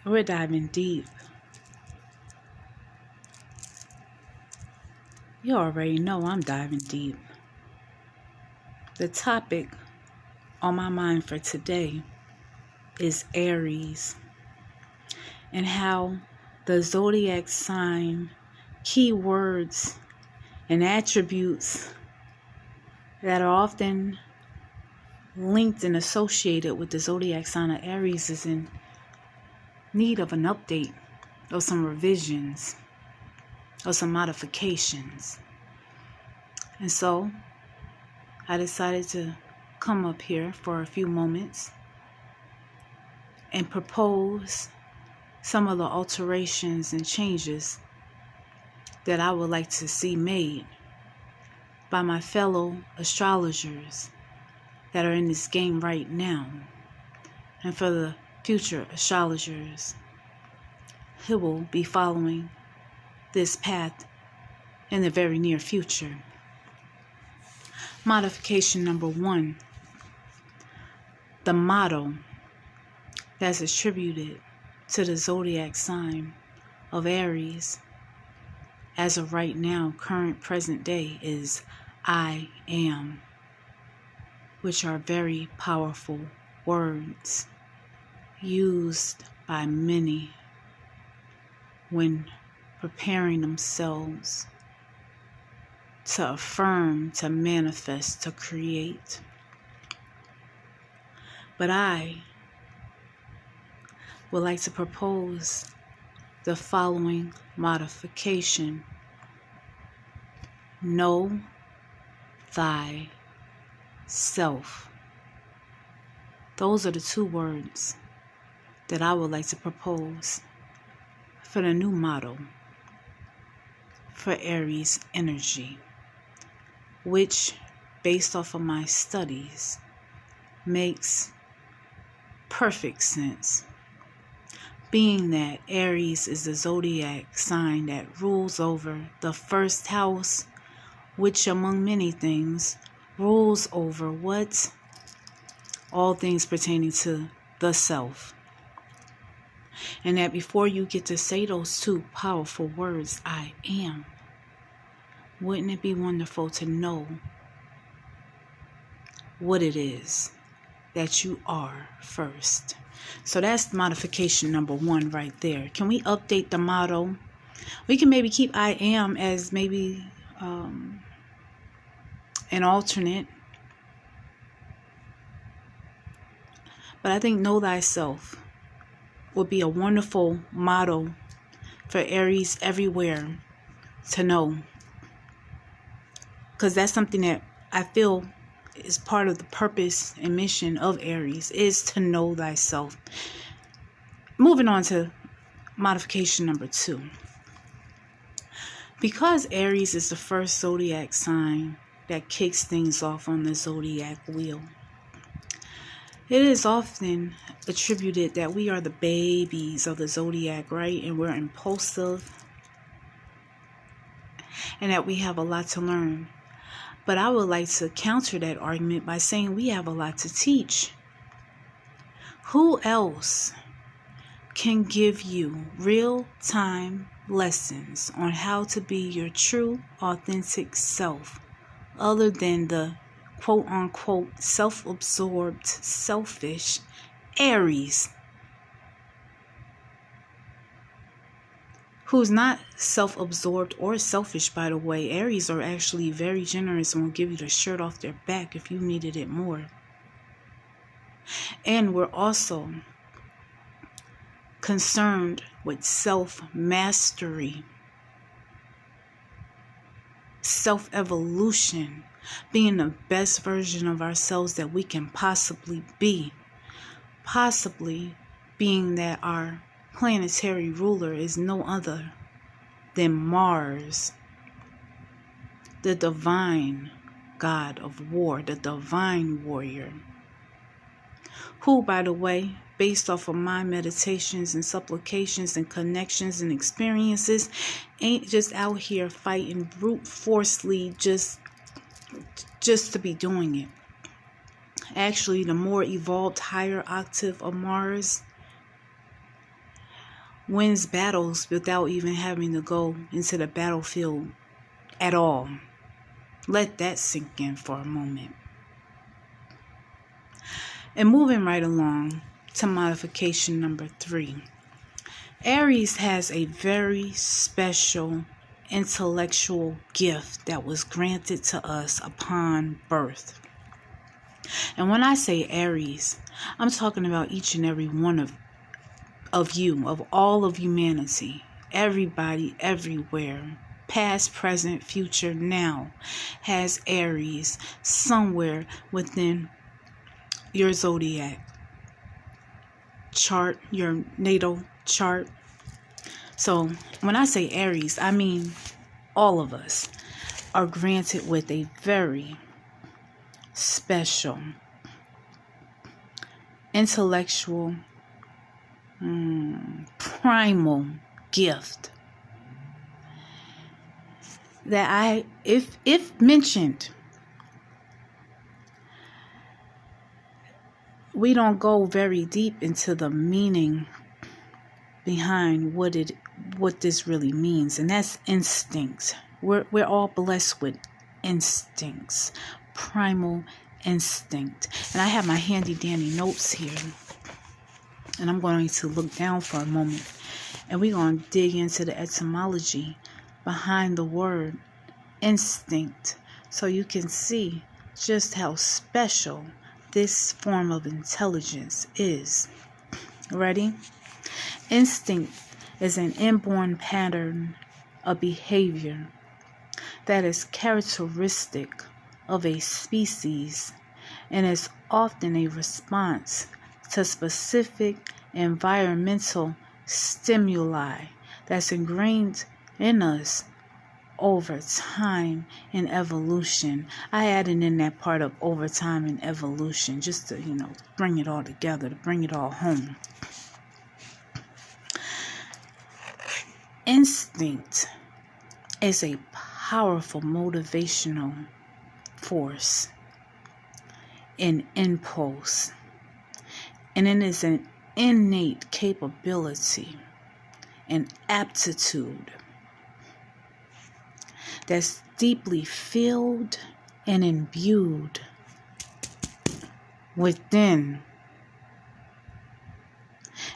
We're diving deep. You already know I'm diving deep. The topic on my mind for today is Aries and how the zodiac sign, keywords, and attributes that are often linked and associated with the zodiac sign of Aries is in need of an update or some revisions or some modifications. And so I decided to come up here for a few moments and propose some of the alterations and changes that I would like to see made by my fellow astrologers that are in this game right now, and for the future astrologers who will be following this path in the very near future. Modification number 1, the motto that's attributed to the zodiac sign of Aries as of right now, current present day, is I am, which are very powerful words used by many when preparing themselves to affirm, to manifest, to create. But I would like to propose the following modification. Know thyself. Those are the 2 words that I would like to propose for the new motto for Aries energy, which, based off of my studies, makes perfect sense, being that Aries is the zodiac sign that rules over the first house, which among many things rules over what? All things pertaining to the self. And that before you get to say those 2 powerful words, I am, wouldn't it be wonderful to know what it is that you are first? So that's modification number 1 right there. Can we update the motto? We can maybe keep I am as maybe an alternate. But I think know thyself would be a wonderful motto for Aries everywhere to know. Because that's something that I feel is part of the purpose and mission of Aries, is to know thyself. Moving on to modification number 2. Because Aries is the first zodiac sign that kicks things off on the zodiac wheel, it is often attributed that we are the babies of the zodiac, right? And we're impulsive and that we have a lot to learn. But I would like to counter that argument by saying we have a lot to teach. Who else can give you real-time lessons on how to be your true, authentic self other than the quote-unquote self-absorbed, selfish Aries, who's not self-absorbed or selfish, by the way. Aries are actually very generous and will give you the shirt off their back if you needed it more. And we're also concerned with self-mastery, self-evolution, being the best version of ourselves that we can possibly be. Possibly being that our planetary ruler is no other than Mars, the divine god of war, the divine warrior, who, by the way, based off of my meditations and supplications and connections and experiences, ain't just out here fighting brute forcefully just to be doing it. Actually, the more evolved higher octave of Mars wins battles without even having to go into the battlefield at all. Let that sink in for a moment. And moving right along to modification number 3. Aries has a very special intellectual gift that was granted to us upon birth. And when I say Aries, I'm talking about each and every one of you, of all of humanity, everybody, everywhere, past, present, future, now, has Aries somewhere within your zodiac chart, your natal chart. So when I say Aries, I mean all of us are granted with a very special intellectual primal gift that if mentioned, we don't go very deep into the meaning behind what this really means, and that's instincts. We're all blessed with instincts, primal instinct. And I have my handy dandy notes here, and I'm going to look down for a moment, and we're going to dig into the etymology behind the word instinct, so you can see just how special this form of intelligence is. Ready? Instinct is an inborn pattern of behavior that is characteristic of a species and is often a response to specific environmental stimuli that's ingrained in us over time and evolution. I added in that part of over time and evolution just to, bring it all together, to bring it all home. Instinct is a powerful motivational force, an impulse, and it is an innate capability, an aptitude that's deeply filled and imbued within.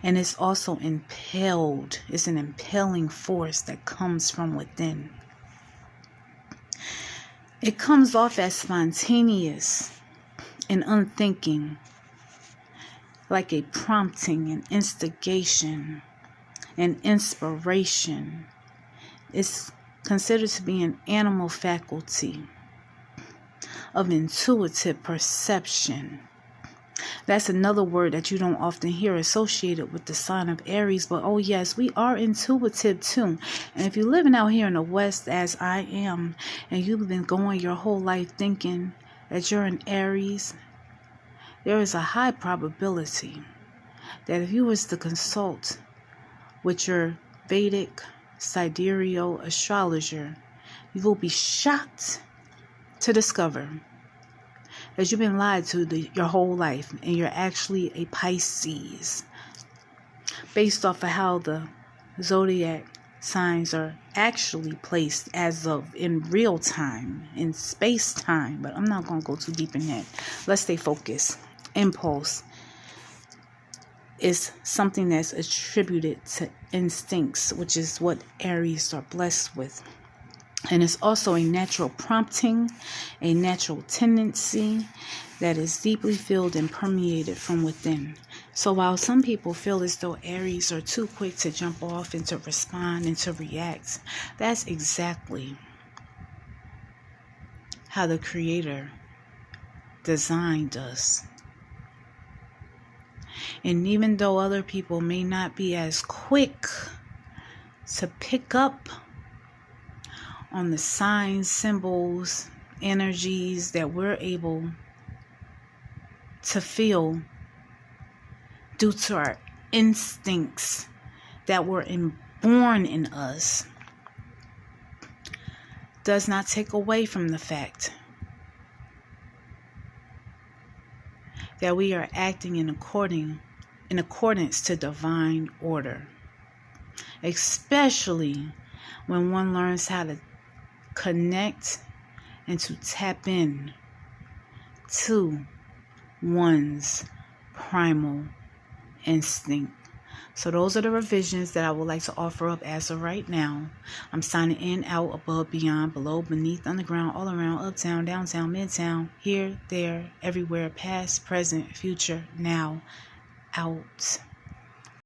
And it's also impelled. It's an impelling force that comes from within. It comes off as spontaneous and unthinking, like a prompting, an instigation, an inspiration. It's considered to be an animal faculty of intuitive perception. That's another word that you don't often hear associated with the sign of Aries, but oh yes, we are intuitive too. And if you're living out here in the West as I am, and you've been going your whole life thinking that you're an Aries, there is a high probability that if you was to consult with your Vedic sidereal astrologer, you will be shocked to discover that you've been lied to your whole life, and you're actually a Pisces, based off of how the zodiac signs are actually placed as of in real time, in space time. But I'm not going to go too deep in that. Let's stay focused. Impulse is something that's attributed to instincts, which is what Aries are blessed with. And it's also a natural prompting, a natural tendency that is deeply filled and permeated from within. So while some people feel as though Aries are too quick to jump off and to respond and to react, that's exactly how the Creator designed us. And even though other people may not be as quick to pick up on the signs, symbols, energies that we're able to feel due to our instincts that were born in us, does not take away from the fact that we are acting in accordance to divine order. especially when one learns how to connect and to tap in to one's primal instinct. So those are the revisions that I would like to offer up as of right now. I'm signing in, out, above, beyond, below, beneath, underground, all around, uptown, downtown, midtown, here, there, everywhere, past, present, future, now, out.